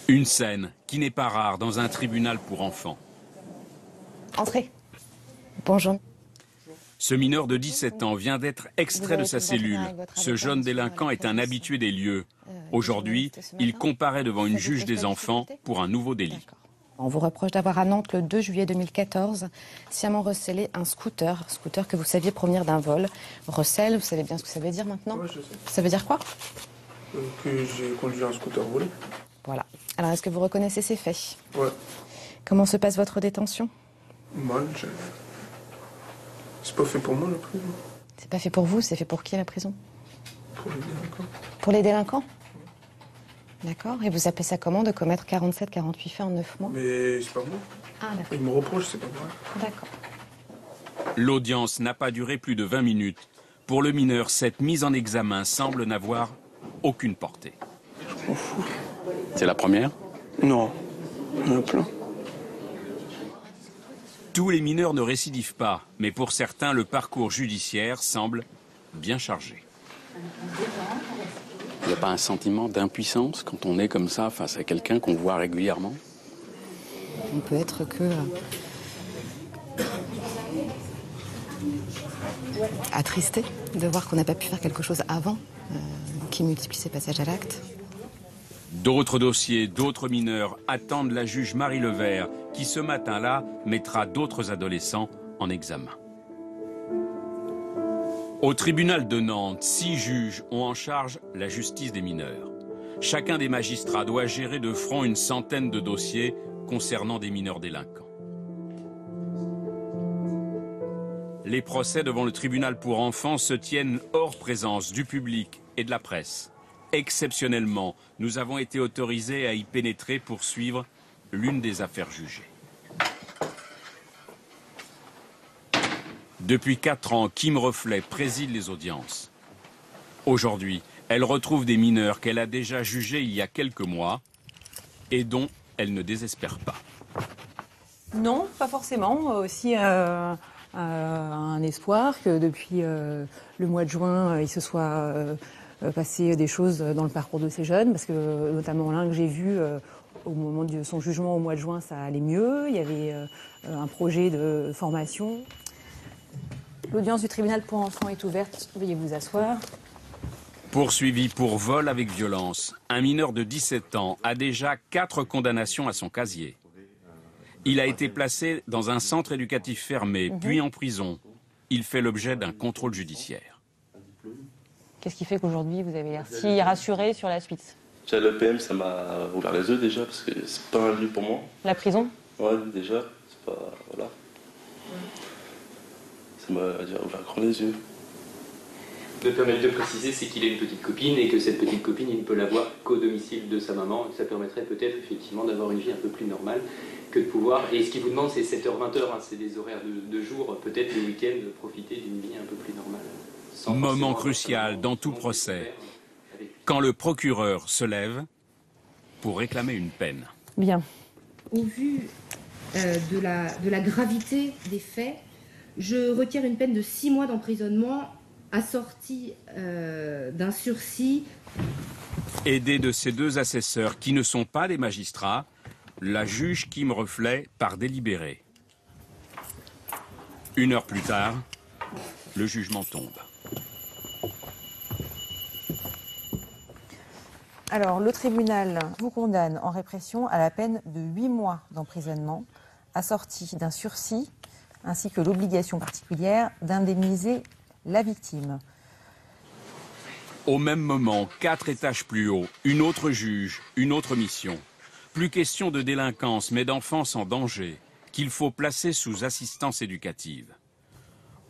Une scène qui n'est pas rare dans un tribunal pour enfants. Entrez. Bonjour. Ce mineur de 17 ans vient d'être extrait de sa cellule. Ce jeune délinquant est un habitué des lieux. Aujourd'hui, il comparaît devant une juge des enfants pour un nouveau délit. On vous reproche d'avoir à Nantes, le 2 juillet 2014, sciemment recellé un scooter que vous saviez provenir d'un vol. Recel, vous savez bien ce que ça veut dire maintenant? Oui, je sais. Ça veut dire quoi? Que j'ai conduit un scooter volé. Voilà. Alors, est-ce que vous reconnaissez ces faits? Ouais. Comment se passe votre détention? Mal, c'est pas fait pour moi, la prison. C'est pas fait pour vous, c'est fait pour qui, la prison? Pour les délinquants. Pour les délinquants? D'accord. Et vous appelez ça comment, de commettre 47, 48 faits en 9 mois? Mais c'est pas moi. Ah, d'accord. Ils me reprochent, c'est pas vrai. D'accord. L'audience n'a pas duré plus de 20 minutes. Pour le mineur, cette mise en examen semble n'avoir aucune portée. Je m'en fous. C'est la première? Non, il y en a plein. Tous les mineurs ne récidivent pas, mais pour certains, le parcours judiciaire semble bien chargé. Il n'y a pas un sentiment d'impuissance quand on est comme ça face à quelqu'un qu'on voit régulièrement? On peut être que attristé de voir qu'on n'a pas pu faire quelque chose avant, qui multiplie ces passages à l'acte. D'autres dossiers, d'autres mineurs attendent la juge Marie Levert, qui ce matin-là mettra d'autres adolescents en examen. Au tribunal de Nantes, 6 juges ont en charge la justice des mineurs. Chacun des magistrats doit gérer de front une centaine de dossiers concernant des mineurs délinquants. Les procès devant le tribunal pour enfants se tiennent hors présence du public et de la presse. Exceptionnellement, nous avons été autorisés à y pénétrer pour suivre l'une des affaires jugées. Depuis 4 ans, Kim Reflet préside les audiences. Aujourd'hui, elle retrouve des mineurs qu'elle a déjà jugés il y a quelques mois et dont elle ne désespère pas. Non, pas forcément. Aussi un espoir que depuis le mois de juin, il se soit passé des choses dans le parcours de ces jeunes, parce que notamment l'un que j'ai vu au moment de son jugement au mois de juin, ça allait mieux. Il y avait un projet de formation. L'audience du tribunal pour enfants est ouverte. Veuillez vous asseoir. Poursuivi pour vol avec violence, un mineur de 17 ans a déjà 4 condamnations à son casier. Il a été placé dans un centre éducatif fermé, puis en prison. Il fait l'objet d'un contrôle judiciaire. Qu'est-ce qui fait qu'aujourd'hui vous avez l'air si rassuré sur la suite? Déjà, l'EPM, ça m'a ouvert les yeux déjà, parce que c'est pas un lieu pour moi. La prison? Ouais, déjà, c'est pas... Voilà. Ça m'a déjà ouvert grand les yeux. Me permettre de préciser, c'est qu'il a une petite copine et que cette petite copine, il ne peut l'avoir qu'au domicile de sa maman. Ça permettrait peut-être effectivement d'avoir une vie un peu plus normale que de pouvoir... Et ce qu'il vous demande, c'est 7h-20h, hein, c'est des horaires de jour, peut-être le week-end, de profiter d'une vie un peu plus normale. Moment crucial dans tout procès, quand le procureur se lève pour réclamer une peine. Bien. Au vu de la gravité des faits, je retire une peine de 6 mois d'emprisonnement assortie d'un sursis. Aidée de ses 2 assesseurs qui ne sont pas des magistrats, la juge Kim Reflet part délibérer. 1 heure plus tard, le jugement tombe. Alors, le tribunal vous condamne en répression à la peine de 8 mois d'emprisonnement, assortie d'un sursis, ainsi que l'obligation particulière d'indemniser la victime. Au même moment, 4 étages plus haut, une autre juge, une autre mission. Plus question de délinquance, mais d'enfance en danger, qu'il faut placer sous assistance éducative.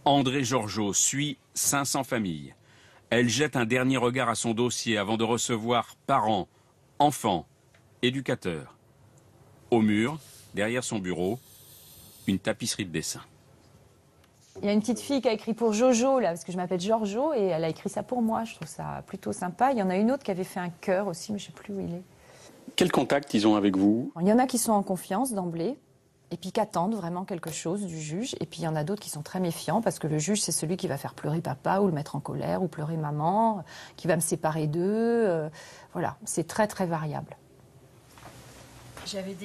André Georgeot suit 500 familles. Elle jette un dernier regard à son dossier avant de recevoir parents, enfants, éducateurs. Au mur, derrière son bureau, une tapisserie de dessin. Il y a une petite fille qui a écrit pour Jojo, là, parce que je m'appelle Georgeot, et elle a écrit ça pour moi. Je trouve ça plutôt sympa. Il y en a une autre qui avait fait un cœur aussi, mais je ne sais plus où il est. Quel contact ils ont avec vous? Il y en a qui sont en confiance d'emblée, et puis qui attendent vraiment quelque chose du juge. Et puis il y en a d'autres qui sont très méfiants, parce que le juge, c'est celui qui va faire pleurer papa, ou le mettre en colère, ou pleurer maman, qui va me séparer d'eux. Voilà, c'est très très variable.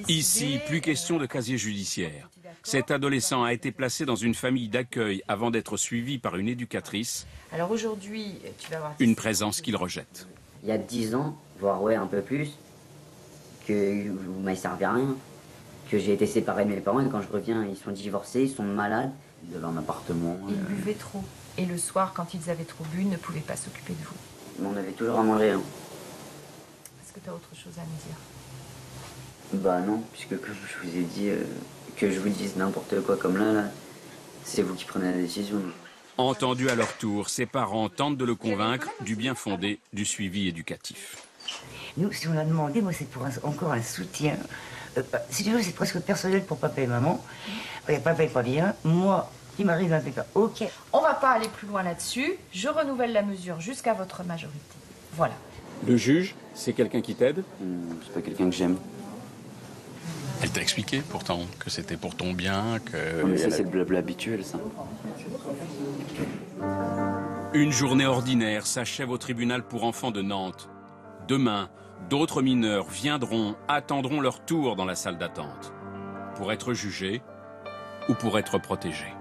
Ici, plus question de casier judiciaire. Cet adolescent a été placé dans une famille d'accueil avant d'être suivi par une éducatrice. Alors aujourd'hui, tu vas avoir... Une présence qu'il rejette. Il y a 10 ans, voire ouais un peu plus, que vous m'avez servi à rien. Que j'ai été séparé de mes parents et quand je reviens, ils sont divorcés, ils sont malades. De leur appartement. Ils buvaient trop. Et le soir, quand ils avaient trop bu, ils ne pouvaient pas s'occuper de vous. Mais on avait toujours à manger. Hein. Est-ce que tu as autre chose à me dire? Bah non, puisque comme je vous ai dit, que je vous dise n'importe quoi comme là, c'est vous qui prenez la décision. Entendu à leur tour, ses parents tentent de le convaincre du bien fondé du suivi éducatif. Nous, si on a demandé, moi c'est pour encore un soutien. Si tu veux, c'est presque personnel pour papa et maman. Papa est pas bien, moi, il m'arrive un peu pas. Ok. On va pas aller plus loin là-dessus. Je renouvelle la mesure jusqu'à votre majorité. Voilà. Le juge, c'est quelqu'un qui t'aide? C'est pas quelqu'un que j'aime. Elle t'a expliqué pourtant que c'était pour ton bien, que... Mais ça, c'est le blabla habituel, ça. Une journée ordinaire s'achève au tribunal pour enfants de Nantes. Demain, d'autres mineurs viendront, attendront leur tour dans la salle d'attente, pour être jugés ou pour être protégés.